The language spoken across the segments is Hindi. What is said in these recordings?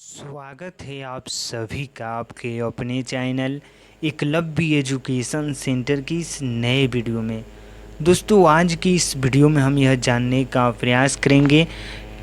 स्वागत है आप सभी का आपके अपने चैनल एकलव्य एजुकेशन सेंटर की इस नए वीडियो में। दोस्तों, आज की इस वीडियो में हम यह जानने का प्रयास करेंगे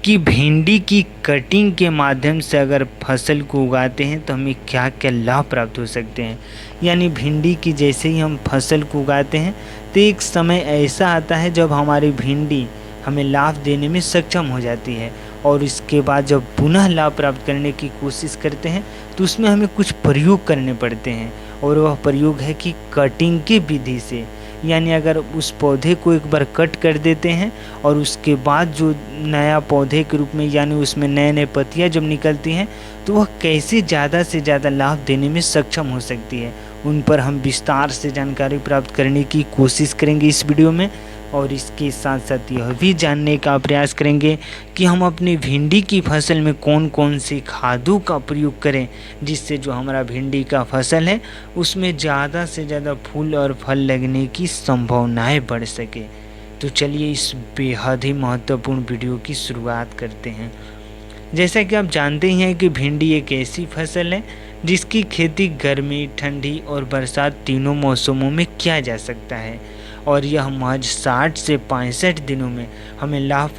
कि भिंडी की कटिंग के माध्यम से अगर फसल को उगाते हैं तो हमें क्या क्या लाभ प्राप्त हो सकते हैं। यानी भिंडी की जैसे ही हम फसल को उगाते हैं तो एक समय ऐसा आता है जब हमारी भिंडी हमें लाभ देने में सक्षम हो जाती है, और इसके बाद जब पुनः लाभ प्राप्त करने की कोशिश करते हैं तो उसमें हमें कुछ प्रयोग करने पड़ते हैं, और वह प्रयोग है कि कटिंग की विधि से। यानी अगर उस पौधे को एक बार कट कर देते हैं और उसके बाद जो नया पौधे के रूप में यानी उसमें नए नए पत्तियां जब निकलती हैं तो वह कैसे ज़्यादा से ज़्यादा लाभ देने में सक्षम हो सकती है, उन पर हम विस्तार से जानकारी प्राप्त करने की कोशिश करेंगे इस वीडियो में। और इसके साथ साथ यह भी जानने का प्रयास करेंगे कि हम अपनी भिंडी की फसल में कौन कौन सी खादों का प्रयोग करें जिससे जो हमारा भिंडी का फसल है उसमें ज़्यादा से ज़्यादा फूल और फल लगने की संभावनाएं बढ़ सके। तो चलिए इस बेहद ही महत्वपूर्ण वीडियो की शुरुआत करते हैं। जैसा कि आप जानते ही हैं कि भिंडी एक ऐसी फसल है जिसकी खेती गर्मी, ठंडी और बरसात तीनों मौसमों में किया जा सकता है, और यह महज 60 से 65 दिनों में हमें लाभ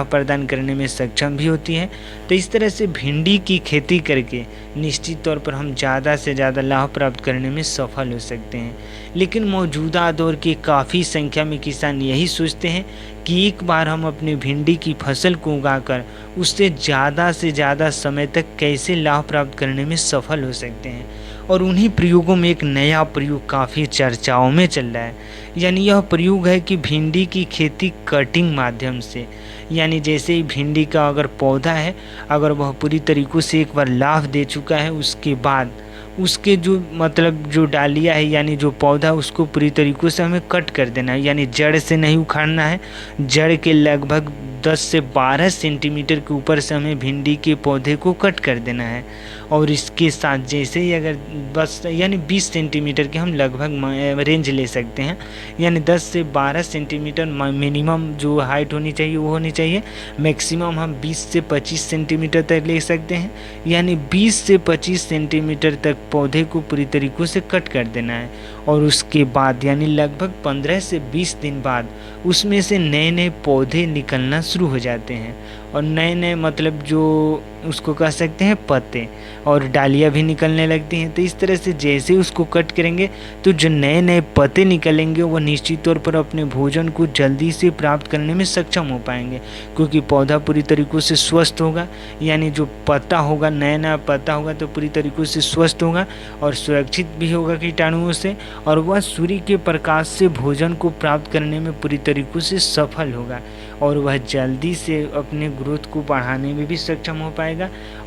प्रदान करने में सक्षम भी होती है। तो इस तरह से भिंडी की खेती करके निश्चित तौर पर हम ज़्यादा से ज़्यादा लाभ प्राप्त करने में सफल हो सकते हैं। लेकिन मौजूदा दौर की काफ़ी संख्या में किसान यही सोचते हैं कि एक बार हम अपनी भिंडी की फसल को उगाकर उससे ज़्यादा से ज़्यादा समय तक कैसे लाभ प्राप्त करने में सफल हो सकते हैं, और उन्हीं प्रयोगों में एक नया प्रयोग काफ़ी चर्चाओं में चल रहा है। यानी यह प्रयोग है कि भिंडी की खेती कटिंग माध्यम से। यानी जैसे ही भिंडी का अगर पौधा है, अगर वह पूरी तरीक़ों से एक बार लाभ दे चुका है, उसके बाद उसके जो डालियाँ है यानी जो पौधा, उसको पूरी तरीक़ों से हमें कट कर देना है। यानी जड़ से नहीं उखाड़ना है, जड़ के लगभग 10 से 12 सेंटीमीटर के ऊपर से हमें भिंडी के पौधे को कट कर देना है। और इसके साथ जैसे ही अगर बस यानी 20 सेंटीमीटर के हम लगभग रेंज ले सकते हैं। यानी 10 से 12 सेंटीमीटर मिनिमम जो हाइट होनी चाहिए वो होनी चाहिए। मैक्सिमम हम 20 से 25 सेंटीमीटर तक ले सकते हैं। यानी 20 से 25 सेंटीमीटर तक पौधे को पूरी तरीक़ों से कट कर देना है, और उसके बाद यानी लगभग 15 से 20 दिन बाद उसमें से नए नए पौधे निकलना शुरू हो जाते हैं, और नए नए जो उसको कह सकते हैं पत्ते और डालियाँ भी निकलने लगती हैं। तो इस तरह से जैसे उसको कट करेंगे तो जो नए नए पत्ते निकलेंगे वह निश्चित तौर पर अपने भोजन को जल्दी से प्राप्त करने में सक्षम हो पाएंगे, क्योंकि पौधा पूरी तरीक़ों से स्वस्थ होगा। यानी जो पत्ता होगा, नया नया पत्ता होगा तो पूरी तरीक़ों से स्वस्थ होगा और सुरक्षित भी होगा कीटाणुओं से, और वह सूर्य के प्रकाश से भोजन को प्राप्त करने में पूरी तरीक़ों से सफल होगा, और वह जल्दी से अपने ग्रोथ को बढ़ाने में भी सक्षम हो पाएगा।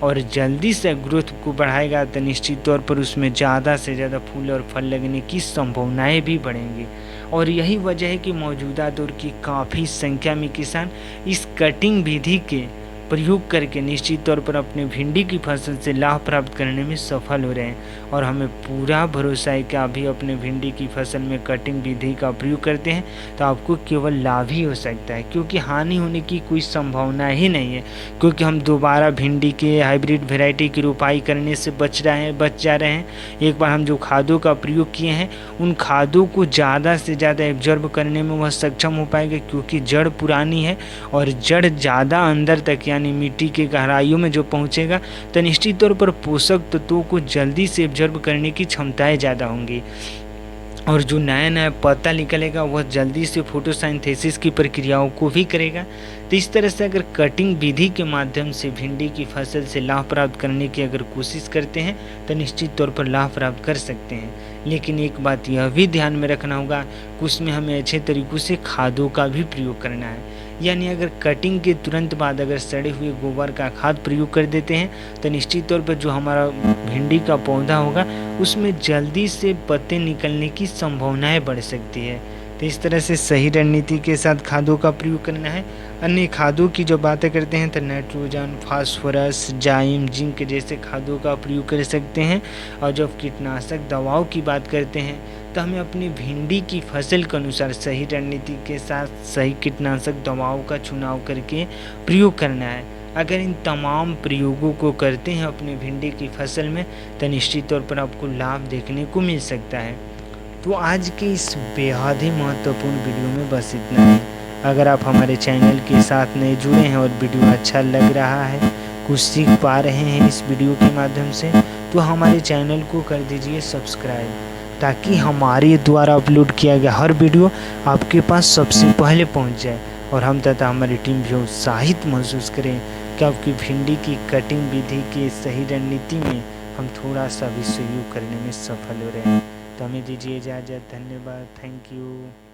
और जल्दी से ग्रोथ को बढ़ाएगा तो निश्चित तौर पर उसमें ज़्यादा से ज़्यादा फूल और फल लगने की संभावनाएं भी बढ़ेंगी। और यही वजह है कि मौजूदा दौर की काफ़ी संख्या में किसान इस कटिंग विधि के प्रयोग करके निश्चित तौर पर अपने भिंडी की फसल से लाभ प्राप्त करने में सफल हो रहे हैं। और हमें पूरा भरोसा है कि आप भी अपने भिंडी की फसल में कटिंग विधि का प्रयोग करते हैं तो आपको केवल लाभ ही हो सकता है, क्योंकि हानि होने की कोई संभावना ही नहीं है। क्योंकि हम दोबारा भिंडी के हाइब्रिड वेराइटी की रोपाई करने से बच जा रहे हैं। एक बार हम जो खादों का प्रयोग किए हैं उन खादों को ज़्यादा से ज़्यादा एब्जॉर्ब करने में वह सक्षम हो पाएंगे, क्योंकि जड़ पुरानी है और जड़ ज़्यादा अंदर तक यानी मिट्टी के गहराइयों में जो पहुंचेगा तो निश्चित तौर पर पोषक तत्वों को जल्दी से एब्जॉर्ब करने की क्षमताएं ज़्यादा होंगी, और जो नया नया पत्ता निकलेगा वह जल्दी से फोटोसिंथेसिस की प्रक्रियाओं को भी करेगा। तो इस तरह से अगर कटिंग विधि के माध्यम से भिंडी की फसल से लाभ प्राप्त करने की अगर कोशिश करते हैं तो निश्चित तौर पर लाभ प्राप्त कर सकते हैं। लेकिन एक बात यह भी ध्यान में रखना होगा कि उसमें हमें अच्छे तरीक़ों से खादों का भी प्रयोग करना है। यानी अगर कटिंग के तुरंत बाद अगर सड़े हुए गोबर का खाद प्रयोग कर देते हैं तो निश्चित तौर पर जो हमारा भिंडी का पौधा होगा उसमें जल्दी से पत्ते निकलने की संभावनाएं बढ़ सकती है। तो इस तरह से सही रणनीति के साथ खादों का प्रयोग करना है। अन्य खादों की जो बातें करते हैं तो नाइट्रोजन, फास्फोरस, जाइम, जिंक जैसे खादों का प्रयोग कर सकते हैं। और जब कीटनाशक दवाओं की बात करते हैं तो हमें अपनी भिंडी की फसल के अनुसार सही रणनीति के साथ सही कीटनाशक दवाओं का चुनाव करके प्रयोग करना है। अगर इन तमाम प्रयोगों को करते हैं अपने भिंडी की फसल में तो निश्चित तौर पर आपको लाभ देखने को मिल सकता है। तो आज के इस बेहद ही महत्वपूर्ण वीडियो में बस इतना ही। अगर आप हमारे चैनल के साथ नए जुड़े हैं और वीडियो अच्छा लग रहा है, कुछ सीख पा रहे हैं इस वीडियो के माध्यम से, तो हमारे चैनल को कर दीजिए सब्सक्राइब, ताकि हमारे द्वारा अपलोड किया गया हर वीडियो आपके पास सबसे पहले पहुंच जाए और हम तथा हमारी टीम भी उत्साहित महसूस करें कि आपकी भिंडी की कटिंग विधि की सही रणनीति में हम थोड़ा सा भी सहयोग करने में सफल हो रहे हैं। तो हमें दीजिए इजाज़त। धन्यवाद। Thank you.